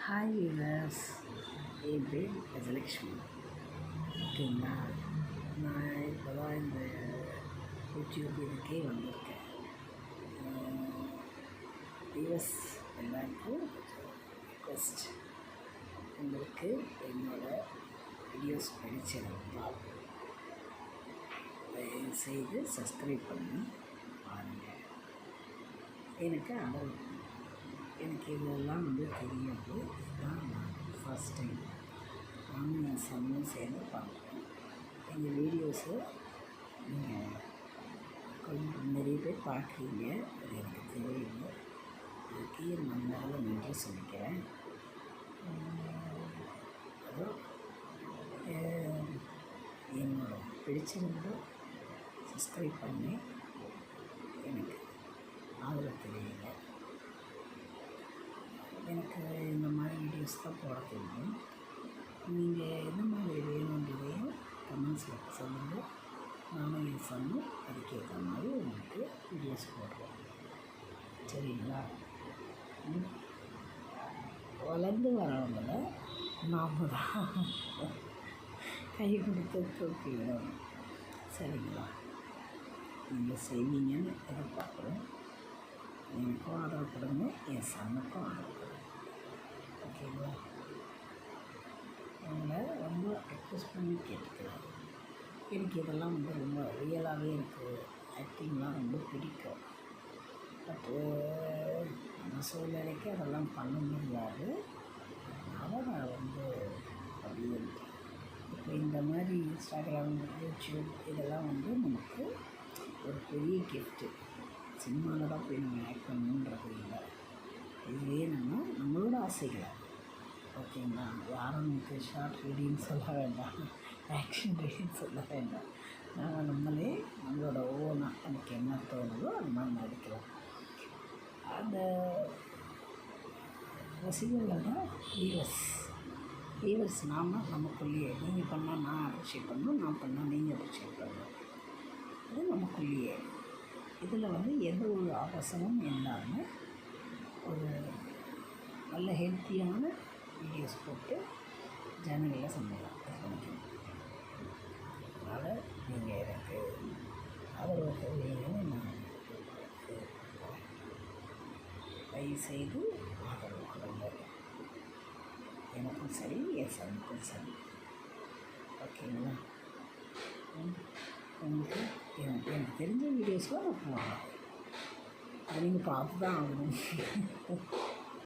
Hi viewers, என் பேர் கஜலக்ஷ்மி. ஓகேங்களா, நான் இப்போ தான் இந்த யூடியூப் இதுக்கே வந்திருக்கேன். வீவர்ஸ் எல்லாருக்கும் ரிக்வெஸ்ட், உங்களுக்கு என்னோடய வீடியோஸ் பிடிச்சிருந்தால் தயவுசெய்து சப்ஸ்கிரைப் பண்ணி பாருங்கள். எனக்கு இதெல்லாம் தெரியாது. இதுதான் நான் ஃபஸ்ட் டைம் நானும் என் சன்னும் சேர்ந்து பார்க்குறேன். எங்கள் வீடியோஸை நீங்கள் கொஞ்சம் நிறைய பேர் பார்க்குறீங்க, அது எனக்கு தெரியல. அதுக்கு நம்மளால் நன்றி சொல்லிக்கிறேன். அதோ என்னோட பிடிச்சிருந்தோ சப்ஸ்கிரைப் பண்ணி எனக்கு ஆதரவு தெரியுங்க. எனக்கு இந்த மாதிரி வீடியோஸ் தான் போட தெரியும். நீங்கள் எந்த மாதிரி வேணுன்றதையும் கமெண்ட்ஸில் சொல்லுங்கள். நானும் என் சொன்னோம் அதுக்கேற்ற மாதிரி உங்களுக்கு வீடியோஸ் போடுறோம். சரிங்களா? வளர்ந்து வரவங்கள நாம் தான் கை கொடுத்து தூக்கிவிடும். சரிங்களா? நீங்கள் செய்வீங்கன்னு எதிர்பார்க்குறோம். எனக்கும் ஆதரவு கொடுங்க, என் சன்னுக்கும் ஆதரவு கொடுங்க. ஓகேங்களா? அவங்கள ரொம்ப ரெக்வெஸ்ட் பண்ணி கேட்டுக்கிறேன். எனக்கு இதெல்லாம் ரொம்ப ரியலாகவே இருக்குது. ஆக்டிங்லாம் ரொம்ப பிடிக்கும். பட்டு அந்த சூழ்நிலைக்கு அதெல்லாம் பண்ண முடியாது. அதனால் நான் அப்படியே இப்போ இந்த மாதிரி இன்ஸ்டாகிராம், யூடியூப் இதெல்லாம் நமக்கு ஒரு பெரிய கிஃப்ட்டு. சினிமாவில் தான் போய் நம்ம ஆக்ட் பண்ணணுன்றது இல்லை. இதுவே நம்மளோட ஆசைகளை. ஓகேங்களா? யாரும் நமக்கு ஷார்ட் ரீடின்னு சொல்ல வேண்டாம், ஆக்ஷன் ரீடின்னு சொல்ல வேண்டாம். நம்மளே நம்மளோட ஓனாக எனக்கு என்ன தோணுதோ அந்த மாதிரி நடிக்கலாம். அந்த ரசிகர்கள் தான் வீவர்ஸ். நமக்குள்ளேயே நீங்கள் பண்ணால் நான் அப்ரிஷியேட் பண்ணணும், நான் பண்ணால் நீங்கள் அப்ரிஷியேட் பண்ணணும். அது நமக்குள்ளேயே. இதில் எந்த ஒரு அவசரமும் இல்லாமல் ஒரு நல்ல ஹெல்த்தியான வீடியோஸ் போட்டு ஜனங்களை சமைக்கணும். அதனால் நீங்கள் எனக்கு ஆதரவு தருவீங்கன்னு நான் தயவுசெய்து ஆதரவு கொடுங்க. எனக்கும் சரி, என் சனுக்கும் சரி. ஓகேங்களா? உங்களுக்கு எனக்கு தெரிஞ்ச வீடியோஸ்லாம் நான் போடுறேன். அதை நீங்கள் பார்த்து தான் ஆகணும்.